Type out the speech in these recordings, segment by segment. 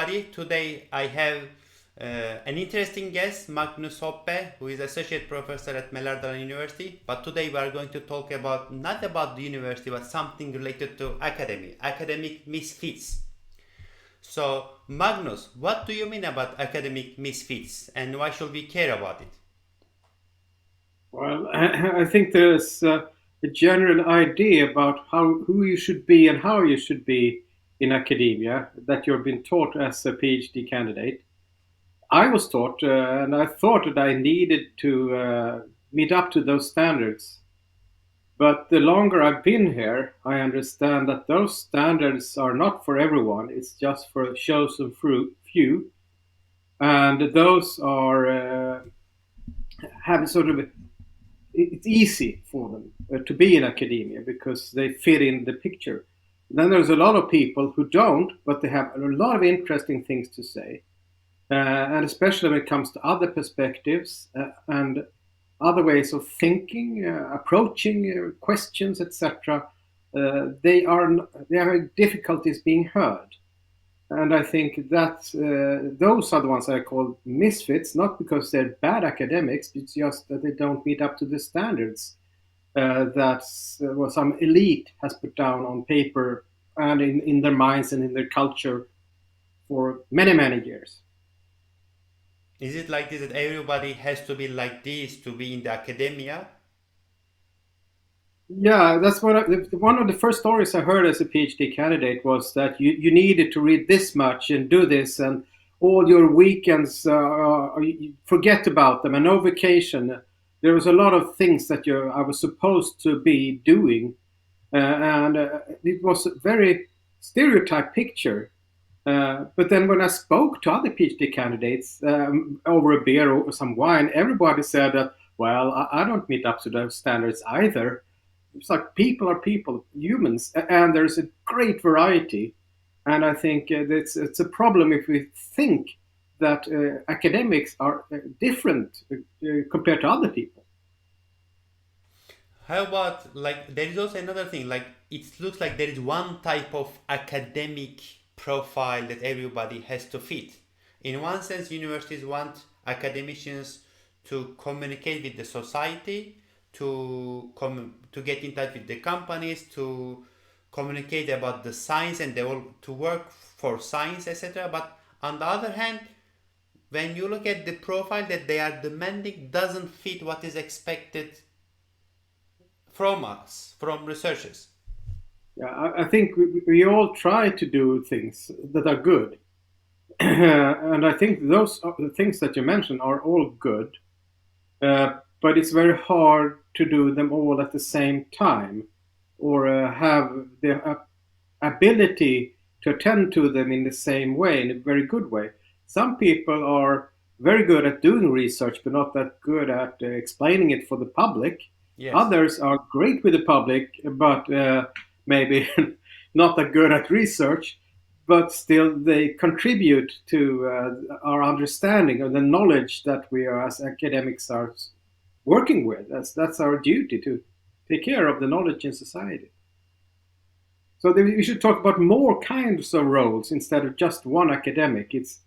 everybody. Today I have an interesting guest, Magnus Hoppe, who is Associate Professor at Mälardalen University. But today we are going to talk about not about the university, but something related to academic misfits. So, Magnus, what do you mean about academic misfits, and why should we care about it? Well, I think there's a general idea about who you should be and how you should be in academia that you've been taught as a PhD candidate. I was taught, and I thought that I needed to meet up to those standards. But the longer I've been here, I understand that those standards are not for everyone. It's just for a chosen few, and those are have sort of it's easy for them to be in academia because they fit in the picture. Then there's a lot of people who don't, but they have a lot of interesting things to say, and especially when it comes to other perspectives and other ways of thinking, approaching questions, etc. They have difficulties being heard. And I think that those are the ones I call misfits, not because they're bad academics, it's just that they don't meet up to the standards that some elite has put down on paper and in their minds and in their culture for many, many years. Is it like this that everybody has to be like this to be in the academia? Yeah, that's one of the first stories I heard as a PhD candidate was that you needed to read this much and do this, and all your weekends, you forget about them, and no vacation. There was a lot of things that I was supposed to be doing, and it was a very stereotyped picture. But then when I spoke to other PhD candidates over a beer or some wine, everybody said that, well, I don't meet up to those standards either. It's like people are people, humans, and there's a great variety. And I think it's a problem if we think that academics are different compared to other people. How about like there is also another thing like it looks like there is one type of academic profile that everybody has to fit. In one sense, universities want academicians to communicate with the society, to get in touch with the companies, to communicate about the science and they all to work for science, etc. But on the other hand, when you look at the profile that they are demanding doesn't fit what is expected from us, from researchers. Yeah, I think we all try to do things that are good. And I think the things that you mentioned are all good. But it's very hard to do them all at the same time or have the ability to attend to them in the same way, in a very good way. Some people are very good at doing research, but not that good at explaining it for the public. Yes. Others are great with the public, but maybe not that good at research, but still they contribute to our understanding of the knowledge that we are as academics are working with. That's our duty to take care of the knowledge in society. So we should talk about more kinds of roles instead of just one academic. It's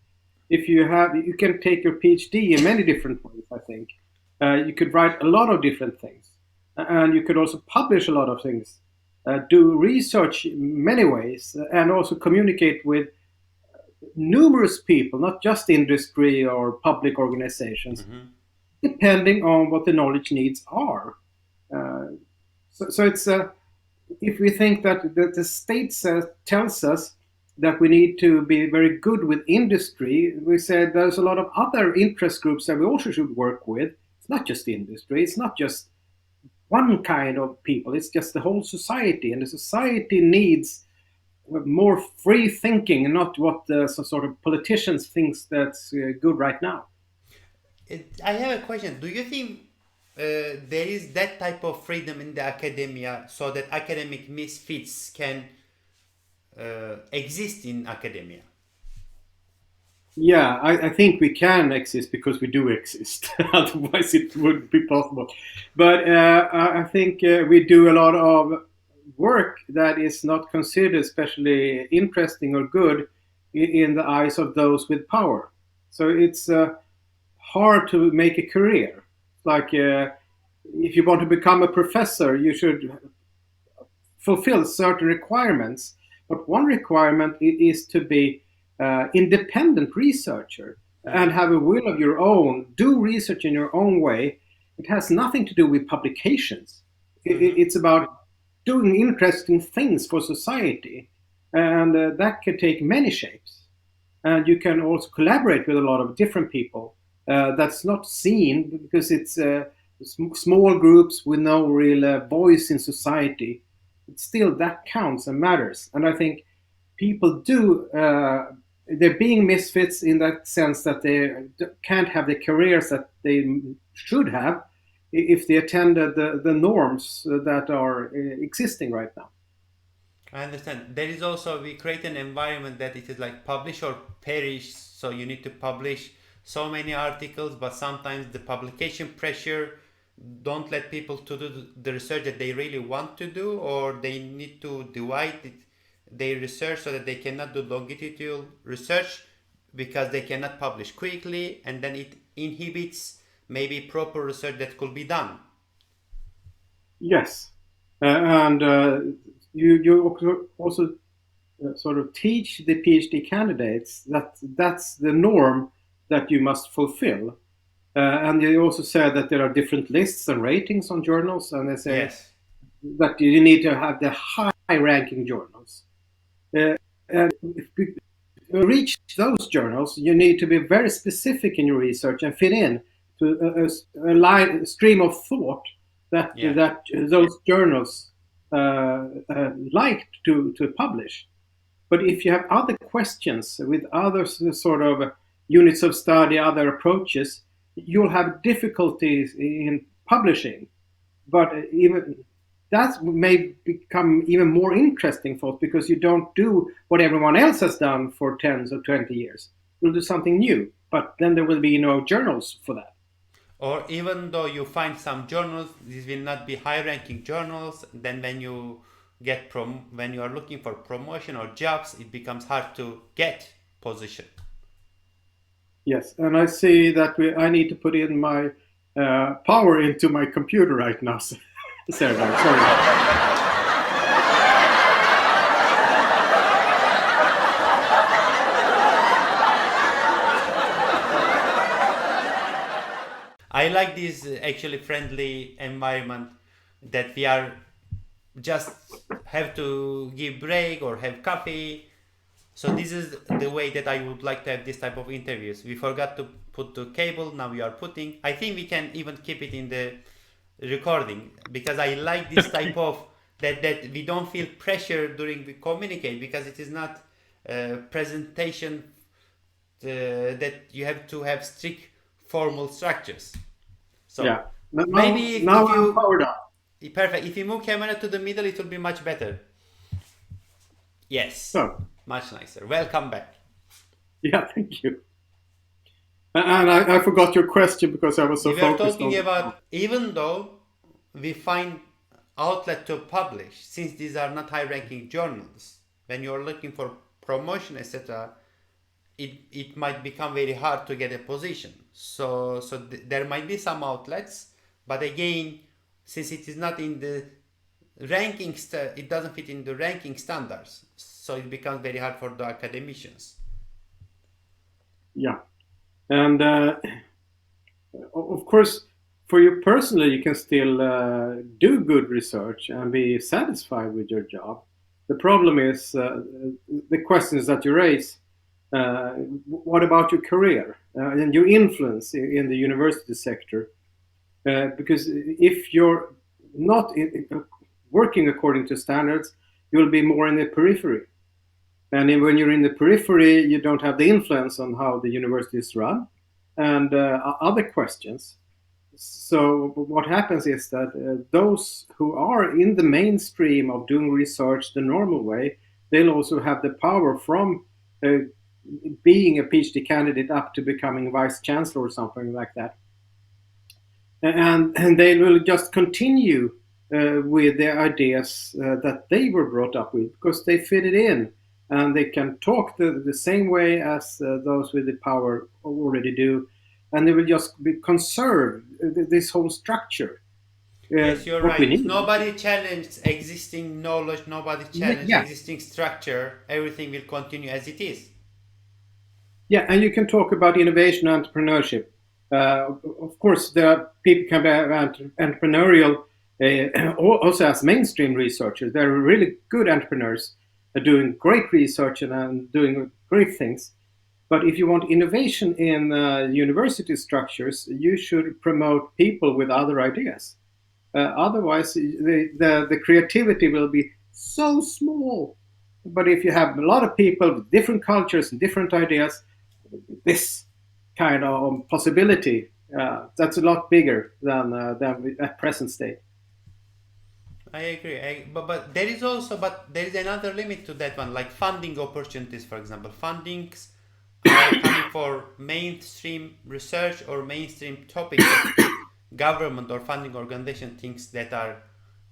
if you can take your PhD in many different ways. I think you could write a lot of different things, and you could also publish a lot of things, do research in many ways, and also communicate with numerous people, not just industry or public organizations, Hmm. depending on what the knowledge needs are. Uh, so it's if we think that the state tells us that we need to be very good with industry, we said there's a lot of other interest groups that we also should work with. It's not just industry, it's not just one kind of people, it's just the whole society. And the society needs more free thinking and not what the sort of politicians thinks that's good right now. I have a question. Do you think there is that type of freedom in the academia so that academic misfits can exist in academia? Yeah, I think we can exist because we do exist. Otherwise, it wouldn't be possible. But I think we do a lot of work that is not considered especially interesting or good in the eyes of those with power. So it's hard to make a career. Like if you want to become a professor, you should fulfill certain requirements. But one requirement is to be independent researcher and have a will of your own, do research in your own way. It has nothing to do with publications. Mm-hmm. It's about doing interesting things for society, and that can take many shapes. And you can also collaborate with a lot of different people. That's not seen because it's small groups with no real voice in society. But still, that counts and matters. And I think people do. They're being misfits in that sense that they can't have the careers that they should have if they attended the norms that are existing right now. I understand. There is also, we create an environment that it is like publish or perish. So you need to publish so many articles, but sometimes the publication pressure don't let people to do the research that they really want to do, or they need to divide their research so that they cannot do longitudinal research because they cannot publish quickly, and then it inhibits maybe proper research that could be done. Yes, and you also sort of teach the PhD candidates that that's the norm that you must fulfill. And you also said that there are different lists and ratings on journals, and they say Yes. that you need to have the high-ranking journals. And if you reach those journals, you need to be very specific in your research and fit in to a stream of thought Yeah. that those journals like to publish. But if you have other questions with other sort of units of study, other approaches, you'll have difficulties in publishing. But even that may become even more interesting for us because you don't do what everyone else has done for 10 or 20 years. You'll do something new, but then there will be no journals for that. Or even though you find some journals, these will not be high-ranking journals. Then when you when you are looking for promotion or jobs, it becomes hard to get position. Yes, and I see that I need to put in my power into my computer right now. Serdar, sorry. I like this actually friendly environment that we are just have to give break or have coffee. So this is the way that I would like to have this type of interviews. We forgot to put the cable, now we are putting. I think we can even keep it in the recording because I like this type of that we don't feel pressure during we communicate because it is not presentation that you have to have strict formal structures. So Yeah. Now, maybe now if I'm you powered up. perfect, if you move camera to the middle, it will be much better. Yes, So, much nicer. Welcome back. yeah, thank you. And I forgot your question because I was so We were focused talking on. about even though we find outlet to publish, since these are not high-ranking journals, when you're looking for promotion, etc., it might become very hard to get a position. So there might be some outlets, but again, since it is not in the ranking, it doesn't fit in the ranking standards. So it becomes very hard for the academicians. Yeah. And of course, for you personally, you can still do good research and be satisfied with your job. The problem is the questions that you raise. What about your career and your influence in the university sector? Because if you're not working according to standards, you'll be more in the periphery. And when you're in the periphery, you don't have the influence on how the university is run and other questions. So what happens is that those who are in the mainstream of doing research the normal way, they'll also have the power from uh, being a PhD candidate up to becoming vice chancellor or something like that. And they will just continue with the ideas that they were brought up with because they fit it in and they can talk the same way as those with the power already do, and they will just be conserve this whole structure. Yes, you're What we right. need, Nobody challenged existing knowledge, nobody challenged yeah, existing structure. Everything will continue as it is. yeah, and you can talk about innovation and entrepreneurship. Of course, there are people can be entrepreneurial also as mainstream researchers. They're really good entrepreneurs, doing great research and doing great things. But if you want innovation in university structures, you should promote people with other ideas. Otherwise, the creativity will be so small. But if you have a lot of people with different cultures and different ideas, this kind of possibility that's a lot bigger than at present state. I agree. But there is also but there is another limit to that one, like funding opportunities, for example. Fundings are coming for mainstream research or mainstream topics that government or funding organization thinks that are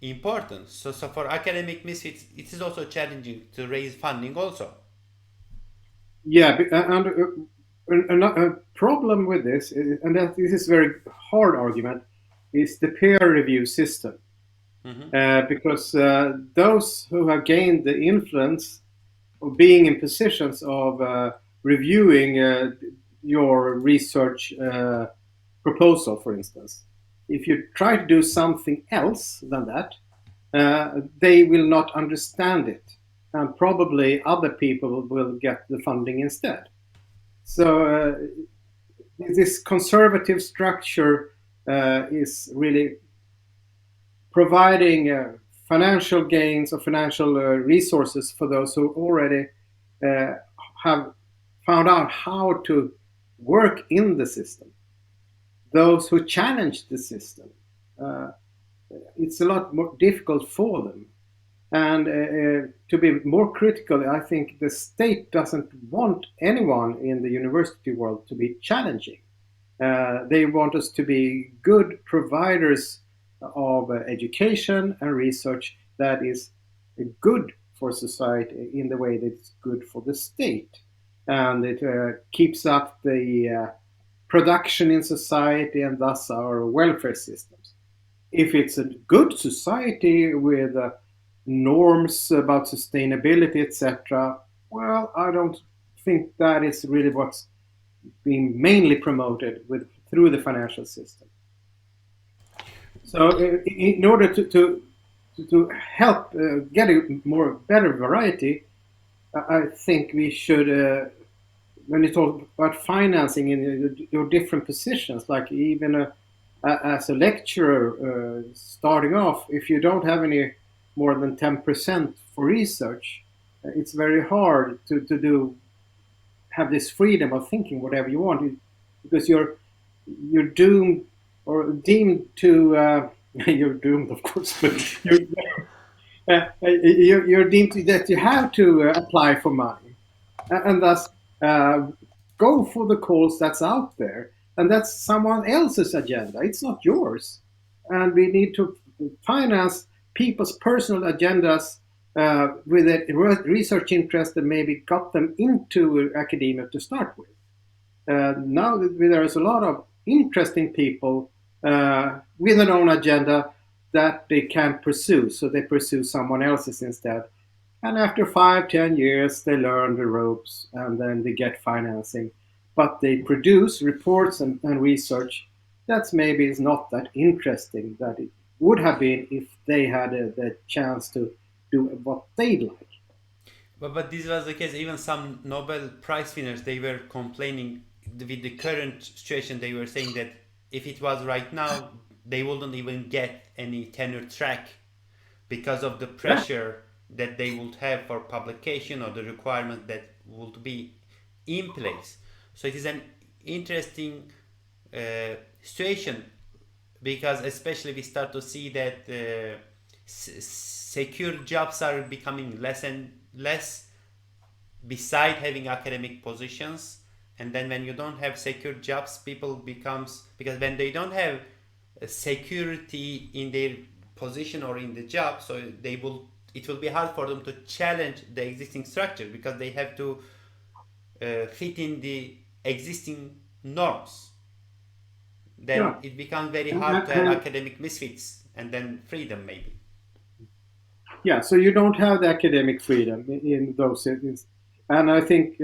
important. So for academic misfits, it is also challenging to raise funding also. Yeah, and a problem with this, and that this is a very hard argument, is the peer review system. Hmm. Because those who have gained the influence of being in positions of reviewing your research proposal, for instance, if you try to do something else than that, they will not understand it, and probably other people will get the funding instead. So this conservative structure is really providing financial gains or financial resources for those who already uh, have found out how to work in the system. Those who challenge the system, uh, it's a lot more difficult for them. And to be more critical, I think the state doesn't want anyone in the university world to be challenging. They want us to be good providers of education and research that is good for society in the way that it's good for the state. And it keeps up the production in society and thus our welfare systems. If it's a good society with norms about sustainability, etc., well, I don't think that is really what's being mainly promoted with through the financial system. So, in order to help get a more better variety, I think we should, when you talk about financing in your different positions, like even as a lecturer starting off, if you don't have any more than 10% for research, it's very hard to do have this freedom of thinking whatever you want because you're doomed or deemed to you're doomed of course but you're deemed to, that you have to apply for money and thus uh, go for the calls that's out there and that's someone else's agenda, it's not yours, and we need to finance people's personal agendas with a research interest that maybe got them into academia to start with. Now there's a lot of interesting people with their own agenda that they can pursue, so they pursue someone else's instead. And after 5, 10 years, they learn the ropes and then they get financing. But they produce reports and research that's maybe is not that interesting that it would have been if they had the chance to do what they'd like. But this was the case. Even some Nobel Prize winners, they were complaining with the current situation. They were saying that if it was right now, they wouldn't even get any tenure track because of the Yeah. pressure that they would have for publication or the requirement that would be in place. So it is an interesting situation because especially we start to see that secure jobs are becoming less and less beside having academic positions, and then when you don't have secure jobs, people becomes, because when they don't have security in their position or in the job, so they will it will be hard for them to challenge the existing structure because they have to fit in the existing norms. Then Yeah. it becomes very And, hard to have and academic misfits and then freedom maybe. yeah, so you don't have the academic freedom in those settings. And I think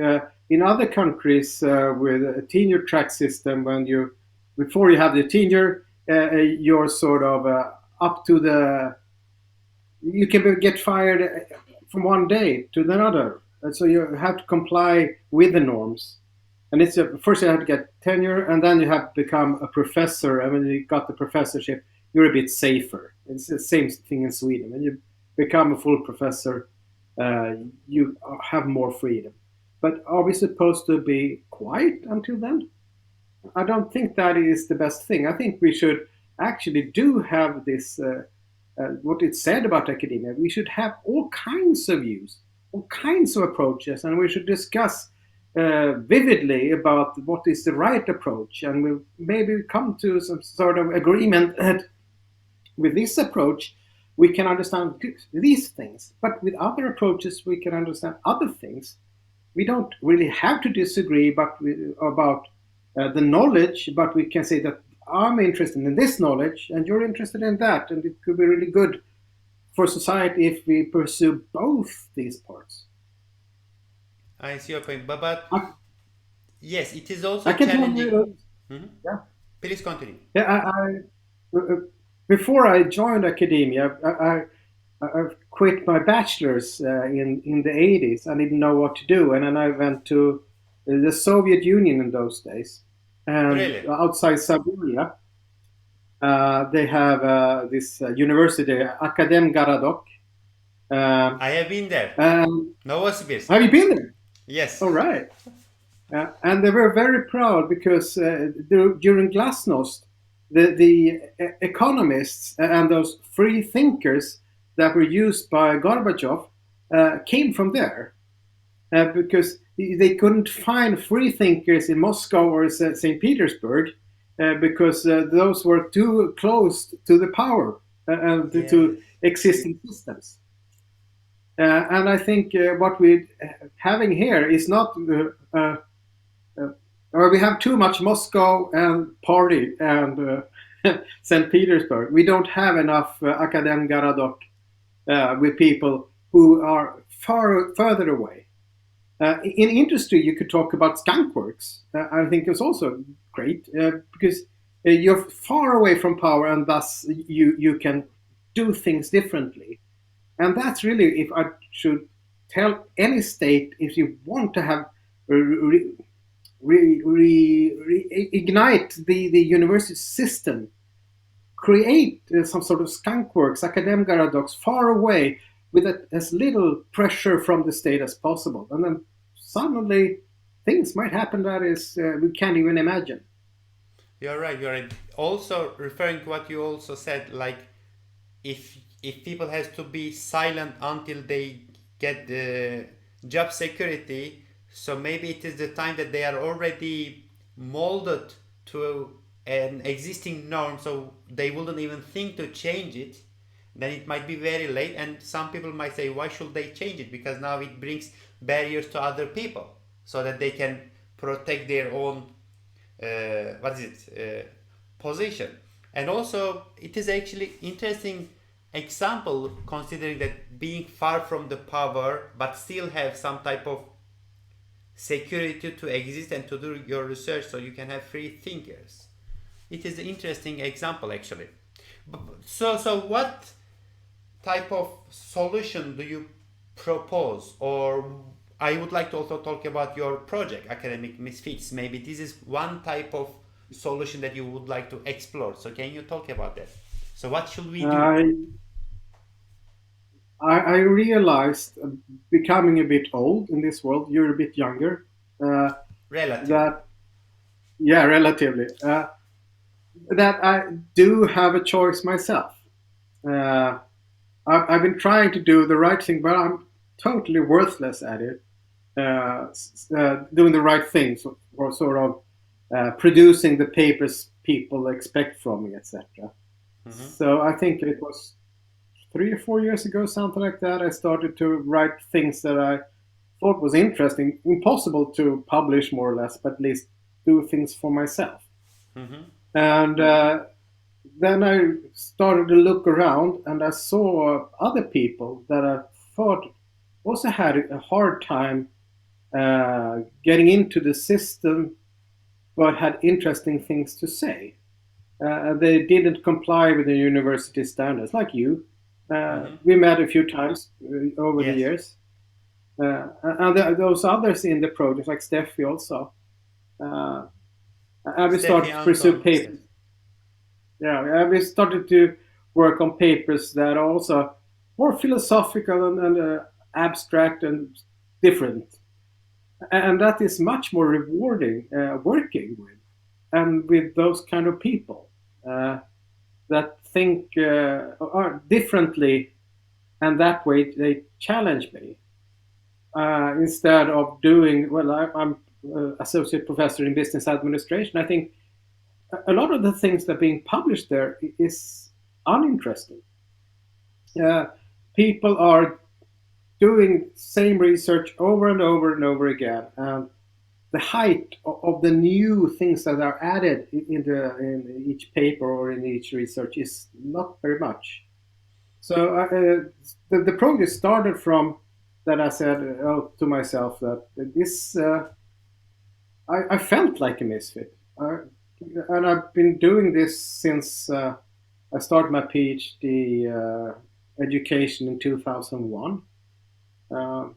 in other countries with a tenure track system, when you before you have the tenure, you're sort of up to the you can get fired from one day to another. And so you have to comply with the norms. And it's first you have to get tenure, and then you have to become a professor. And when you got the professorship, you're a bit safer. It's the same thing in Sweden. When you become a full professor, you have more freedom. But are we supposed to be quiet until then? I don't think that is the best thing. I think we should actually do have this. What it said about academia. We should have all kinds of views, all kinds of approaches, and we should discuss vividly about what is the right approach, and we'll maybe come to some sort of agreement that with this approach we can understand these things, but with other approaches we can understand other things. We don't really have to disagree about the knowledge, but we can say that I'm interested in this knowledge and you're interested in that, and it could be really good for society if we pursue both these parts. I see your point, but I, yes, it is I also can tell you, challenging. Mhm. yeah, Please continue. yeah. Before I joined academia, I quit my bachelor's in the 80s. I didn't know what to do, and then I went to the Soviet Union in those days, and Really, outside Siberia, they have this university, Akademgaradok. Um, I have been there. and Novosibirsk. have you been there? Yes. All right. And they were very proud because during Glasnost, the economists and those free thinkers that were used by Gorbachev came from there because they couldn't find free thinkers in Moscow or St. Petersburg because those were too close to the power and to Yes. existing systems. And I think what we're having here is not or we have too much Moscow and party and St. Petersburg. We don't have enough Akadem Garadok with people who are far further away. In industry, you could talk about skunkworks. I think it's also great because you're far away from power, and thus you can do things differently. And that's really, if I should tell any state, if you want to have ignite the university system, create some sort of skunkworks, academic paradox far away with as little pressure from the state as possible. And then suddenly things might happen that is we can't even imagine. You're right. You're right. Also referring to what you also said, like if people has to be silent until they get the job security, so maybe it is the time that they are already molded to an existing norm, so they wouldn't even think to change it. Then it might be very late, and some people might say, why should they change it? Because now it brings barriers to other people, so that they can protect their own position. And also it is actually interesting example, considering that being far from the power but still have some type of security to exist and to do your research, so you can have free thinkers. It is an interesting example actually. So what type of solution do you propose? Or I would like to also talk about your project, Academic Misfits. Maybe this is one type of solution that you would like to explore. So can you talk about that? So what should we do? I realized, becoming a bit old in this world, you're a bit younger, Relatively. that, yeah, relatively, that I do have a choice myself. Uh, I've been trying to do the right thing, but I'm totally worthless at it. Doing the right things, or sort of producing the papers people expect from me, etc. Hmm. So I think it was 3 or 4 years ago, something like that, I started to write things that I thought was interesting, impossible to publish more or less, but at least do things for myself. Mm-hmm. And then I started to look around, and I saw other people that I thought also had a hard time getting into the system, but had interesting things to say. They didn't comply with the university standards, like you. Mm-hmm. We met a few times over the Yes. years. And those others in the project, like Steffi also. Uh, and we Steffi started to pursue Anton. papers. Yeah, we started to work on papers that are also more philosophical and abstract and different. And that is much more rewarding working with and with those kind of people that think are differently, and that way they challenge me instead of doing well. I'm associate professor in business administration. I think a lot of the things that are being published there is uninteresting. Uh, People are doing same research over and over and over again. The height of the new things that are added in each paper or in each research is not very much. So the project started from that I said to myself that this I felt like a misfit, and I've been doing this since I started my PhD education in 2001. Uh,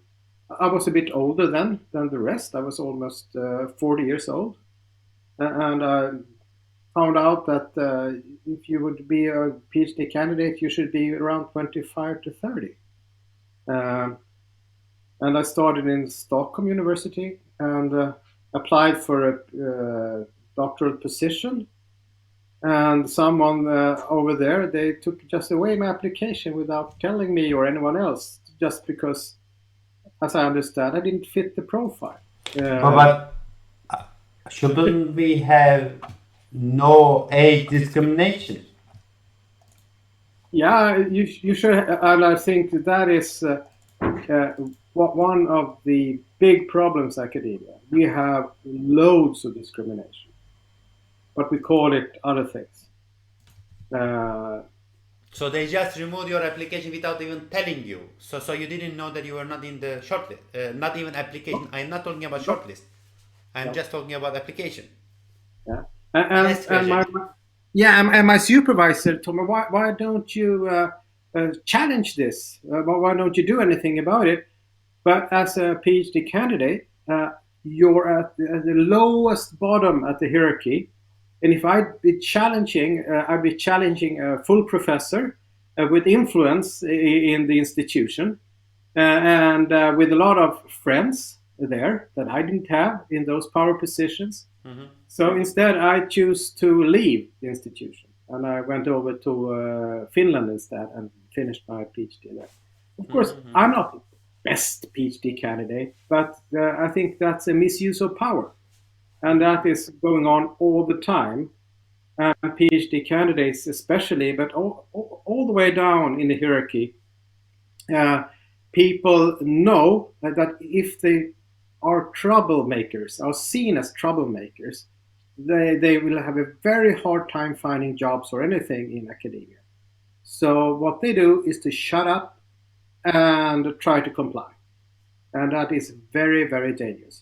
I was a bit older then than the rest. I was almost 40 years old, and I found out that if you would be a PhD candidate, you should be around 25 to 30. Um, and I started in Stockholm University and applied for a doctoral position. And someone over there, they took just away my application without telling me or anyone else, just because, as I understand, I didn't fit the profile. But shouldn't we have no age discrimination? Yeah, you should, and I think that is one of the big problems academia. We have loads of discrimination, but we call it other things. So they just removed your application without even telling you. So you didn't know that you were not in the shortlist. Not even application. I'm not talking about No, shortlist. I'm no. just talking about application. Yeah, That's and tragic. my supervisor told me, why don't you challenge this? Why don't you do anything about it? But as a PhD candidate, you're at the lowest bottom at the hierarchy. And if I'd be challenging a full professor with influence in the institution and with a lot of friends there that I didn't have in those power positions. Mm-hmm. So instead, I choose to leave the institution, and I went over to Finland instead and finished my PhD there. Of course, Mm-hmm. I'm not the best PhD candidate, but I think that's a misuse of power, and that is going on all the time. And PhD candidates, especially, but all the way down in the hierarchy, people know that if they are troublemakers, are seen as troublemakers, they will have a very hard time finding jobs or anything in academia. So what they do is to shut up and try to comply. And that is very, very dangerous.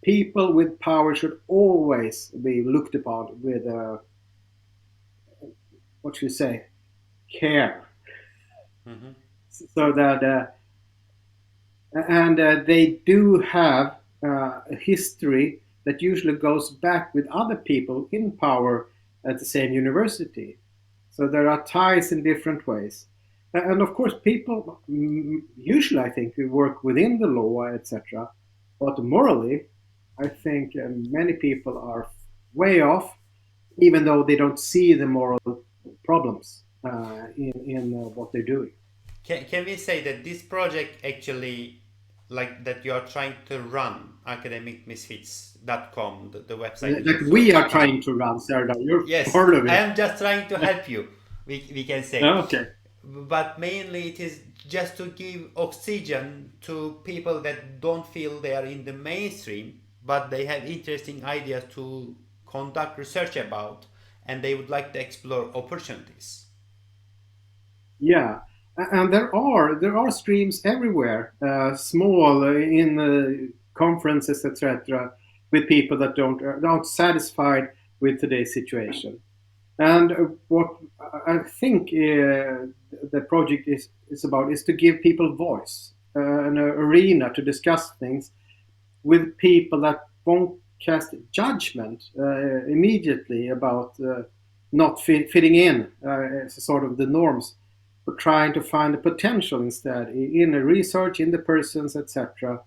People with power should always be looked upon with, what should you say, care. Mm-hmm. So that, and they do have a history that usually goes back with other people in power at the same university. So there are ties in different ways. And of course, people usually, I think, work within the law, etc. But morally, I think many people are way off, even though they don't see the moral problems in what they're doing. Can we say that this project actually, like that you are trying to run academicmisfits.com, the website? Like we are trying to run, Serdar. You're Yes, part of I it. am just trying to help you. We can say. Okay. but mainly it is just to give oxygen to people that don't feel they are in the mainstream, but they have interesting ideas to conduct research about, and they would like to explore opportunities. Yeah, and there are streams everywhere, small in conferences, etc., with people that don't satisfied with today's situation. And what I think the project is about is to give people voice, an arena to discuss things with people that won't cast judgment immediately about not fitting in as sort of the norms, but trying to find the potential instead in the research, in the persons, etc.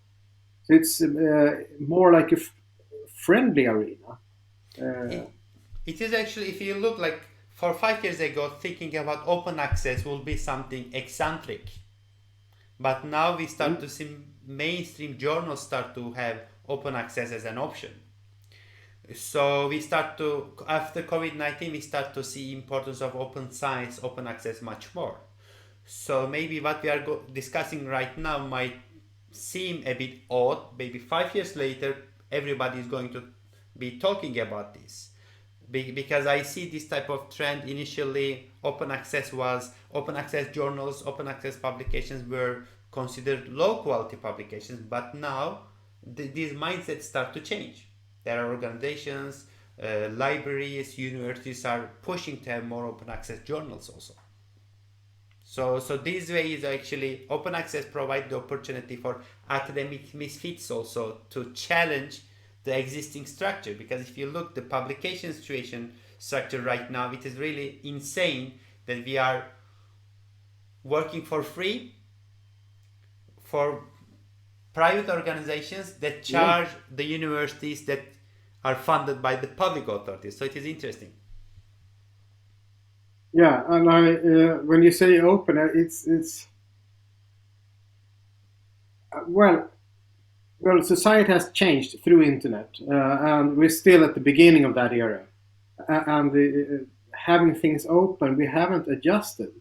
So it's more like a friendly arena. Uh, It, it is actually, if you look like for 5 years ago, thinking about open access will be something eccentric. But now we start to see mainstream journals start to have open access as an option. So we start to, after COVID-19, we start to see importance of open science, open access much more. So maybe what we are discussing right now might seem a bit odd. Maybe 5 years later, everybody is going to be talking about this. Because I see this type of trend. Initially, open access journals, open access publications were considered low quality publications, but now these mindsets start to change. There are organizations, libraries, universities are pushing to have more open access journals also. So this way is actually open access provide the opportunity for academic misfits also to challenge the existing structure, because if you look the publication situation structure right now, it is really insane that we are working for free for private organizations that yeah, charge the universities that are funded by the public authorities. So it is interesting. yeah, and when you say open, it's well, society has changed through internet, and we're still at the beginning of that era. And having things open, we haven't adjusted.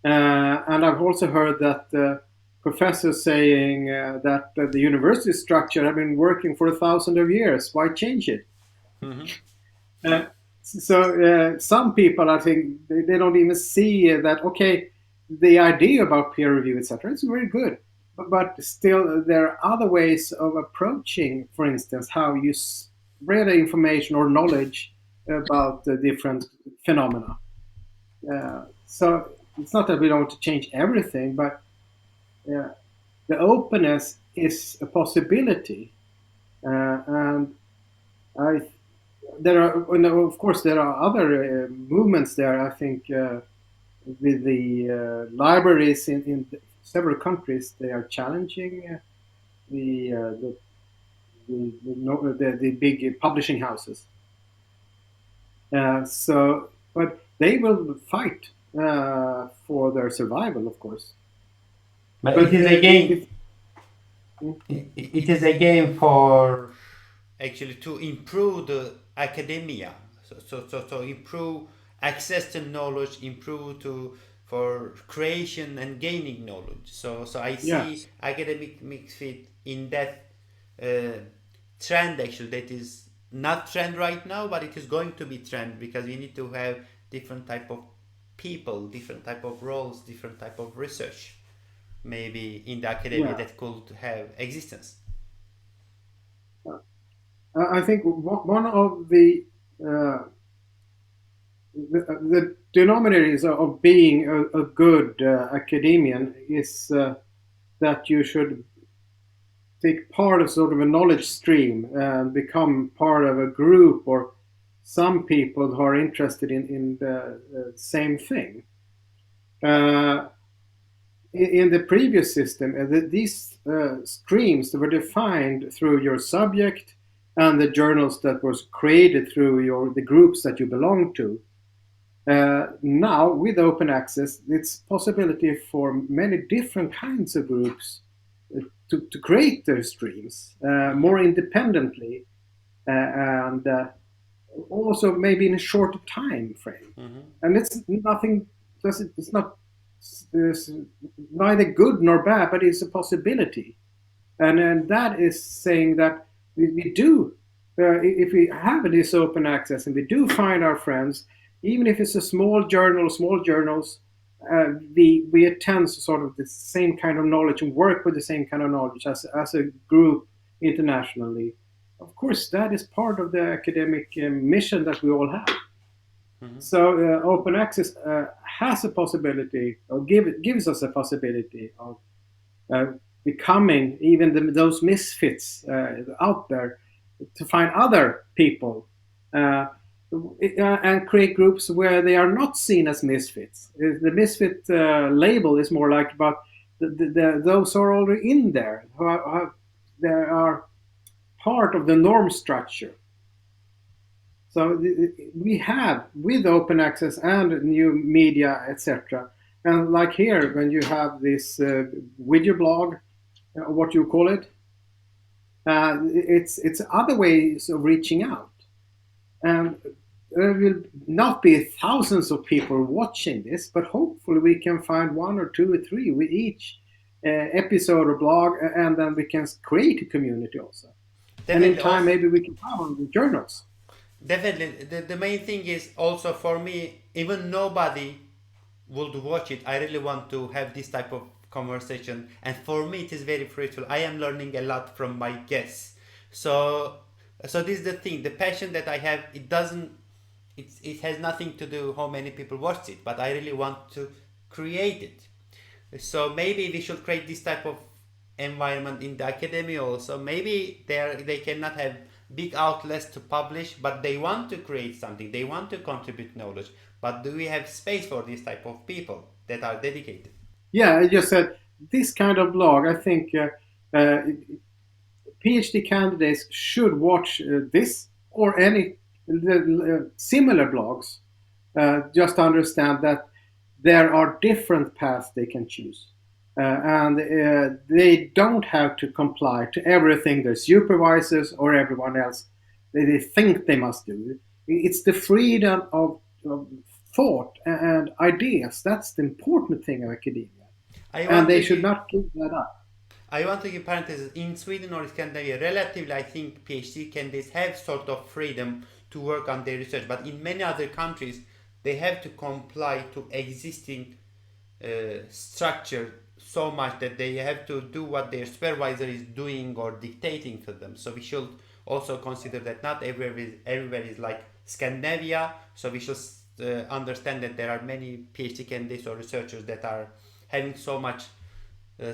And I've also heard that professors saying that the university structure have been working for 1,000 years. Why change it? Mm-hmm. Uh, so some people, I think, they don't even see that. Okay, the idea about peer review, etc., is very good, but still there are other ways of approaching, for instance, how you spread information or knowledge about the different phenomena. So it's not that we don't want to change everything, but uh, the openness is a possibility, and I there are, of course, there are other movements there. I think with the libraries in several countries, they are challenging the, uh, the, the big publishing houses. But they will fight for their survival, of course. But it But is again, if it is again for actually to improve the academia, so improve access to knowledge, improve to for creation and gaining knowledge. So I see Yes, academic mix fit in that uh, trend actually, that is not trend right now, but it is going to be trend, because we need to have different type of people, different type of roles, different type of research maybe in the academia yeah. that could have existence. I think one of uh, the denominators of being a good academician is that you should take part of sort of a knowledge stream and become part of a group or some people who are interested in the same thing. Uh, in the previous system, these streams were defined through your subject and the journals that was created through the groups that you belong to. Now, with open access, it's possibility for many different kinds of groups to create their streams Mm-hmm. more independently and also maybe in a shorter time frame. Mm-hmm. And it's nothing. It's not. is neither good nor bad, but it's a possibility. And that is saying that we do, if we have this open access and we do find our friends, even if it's a small journal, small journals, we attend sort of the same kind of knowledge and work with the same kind of knowledge as a group internationally. Of course, that is part of the academic mission that we all have. Mhm. So open access has a possibility, or gives us a possibility of uh, becoming even those misfits out there, to find other people and create groups where they are not seen as misfits. The misfit label is more like about those who are already in there, they are part of the norm structure. So we have, with open access and new media, etc. And like here, when you have this with your blog, what you call it, it's other ways of reaching out, and there will not be thousands of people watching this, but hopefully we can find one or two or three with each episode or blog, and then we can create a community also. And in Definitely. time, Also, maybe we can have on the journals. definitely. The main thing is also for me, even nobody would watch it. I really want to have this type of conversation, and for me, it is very fruitful. I am learning a lot from my guests. So, so this is the thing. The passion that I have, it doesn't. It has nothing to do how many people watch it, but I really want to create it. So maybe we should create this type of environment in the academy also. Maybe they cannot have big outlets to publish, but they want to create something. They want to contribute knowledge. But do we have space for this type of people that are dedicated? Yeah, I just said this kind of blog. I think uh, PhD candidates should watch this or any similar blogs, just to understand that there are different paths they can choose. And they don't have to comply to everything their supervisors or everyone else they think they must do. It's the freedom of thought and ideas. That's the important thing of academia. I And want they to should give not give that up. I want to give parentheses. In Sweden or Scandinavia, relatively, I think PhD candidates have sort of freedom to work on their research, but in many other countries, they have to comply to existing structure so much that they have to do what their supervisor is doing or dictating to them. So we should also consider that not everywhere is like Scandinavia. So we should understand that there are many PhD candidates or researchers that are having so much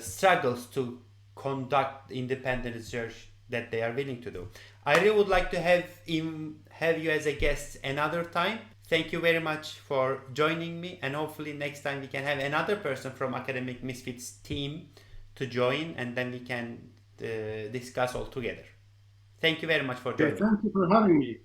struggles to conduct independent research that they are willing to do. I really would like to have you as a guest another time. Thank you very much for joining me, and hopefully next time we can have another person from Academic Misfits team to join, and then we can discuss all together. Thank you very much for Okay, joining. thank you for having me.